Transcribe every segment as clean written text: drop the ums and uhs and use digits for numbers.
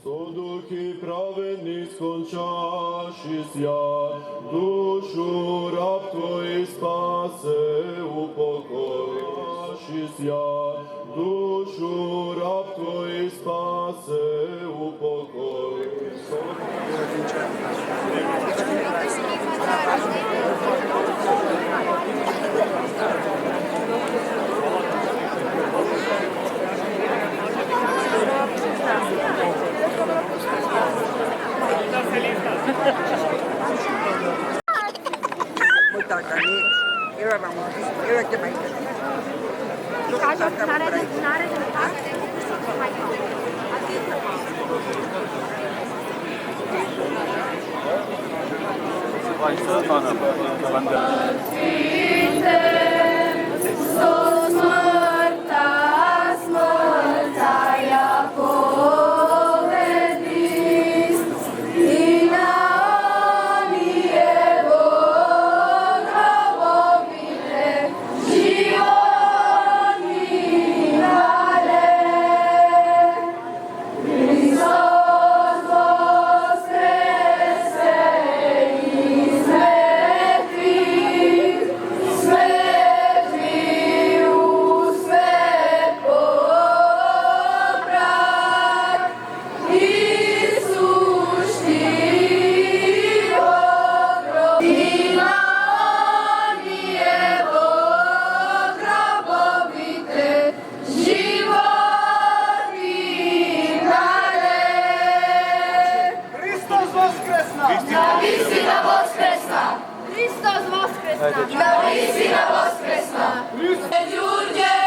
Со духи праведни скончаши свят, душу раб Твој спасе упокој. Скончаши свят, душу раб Твој спасе упокој. Giurgia,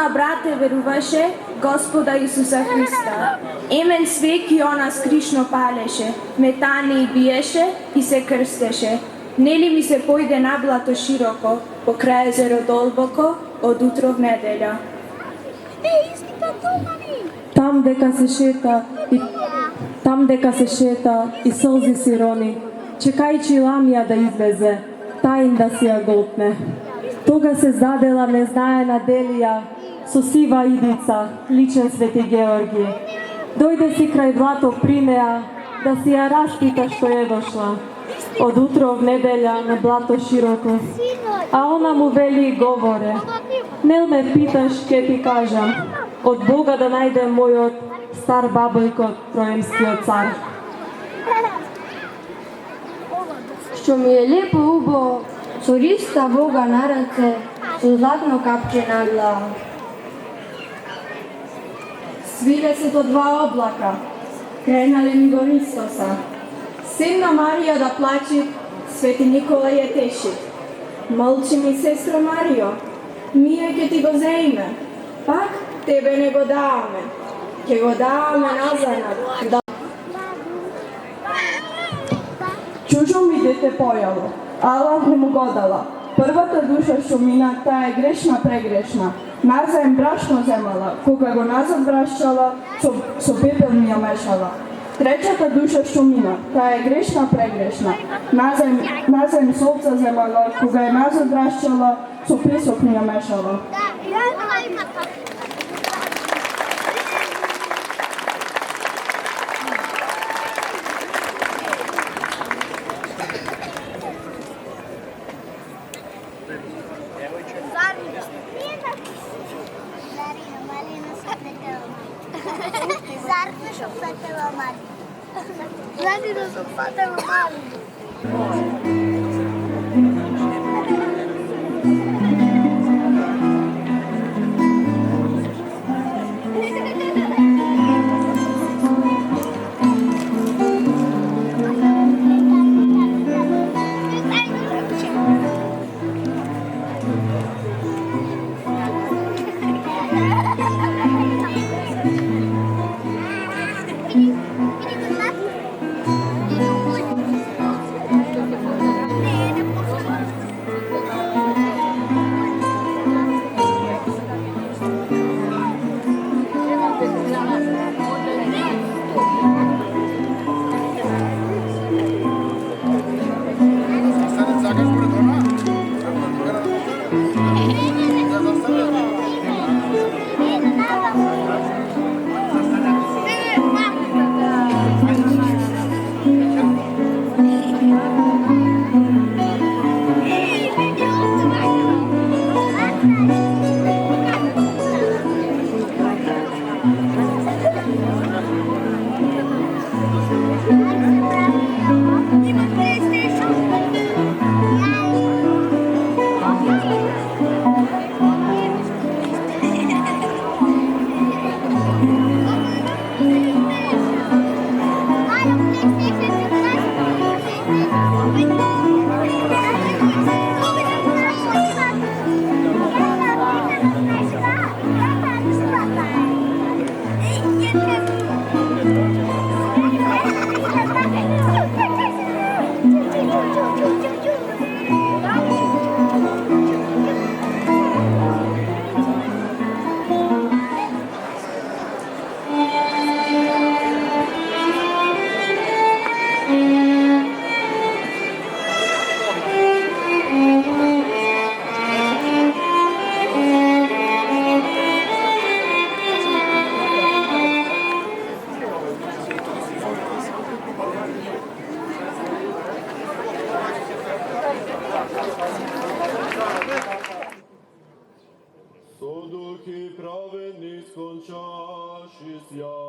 она брате веруваше Господа Исуса Христа. Емен свек и она скришно палеше, метани и биеше и се крстеше. Нели ми се појде на блато широко, покрај езеро долбоко, од утро в неделја. Там дека се шета и сълзи си рони, чекајќи ламија да извезе, тајн да си ја голтне. Тога се задела незнаена Делија, со сива идица, личен Свети Георги. Дојде си крај блато при неа, да си ја распита што е дошла. Од утро в неделја на блато широко. А она му вели и говоре: нел ме питаш, ке ти кажам, од Бога да најдем мојот стар бабојко, Троемскиот цар. Што ми е лепо убо, со риста Бога на раце, со златно капче на глава. Свиле се до два облака, кренале ми го Христоса. Седна Марија да плачи, Свети Николај ја теши. Молчи ми, сестро Марио, ние ќе ти го зеиме, пак тебе не го даваме, ќе го даваме назанат. Чужо ми дете појало, Аллах не му го дала. Првата душа што мина, таа е грешна прегрешна. Назаем брашно земала, кога го назад врашчала, со пепел ми ја мешала. Тречата душа што мина, таа е грешна прегрешна. Назаем солца земала, кога е назад врашчала, со песок ми ја мешала. Со дух и праведни скончаши сја.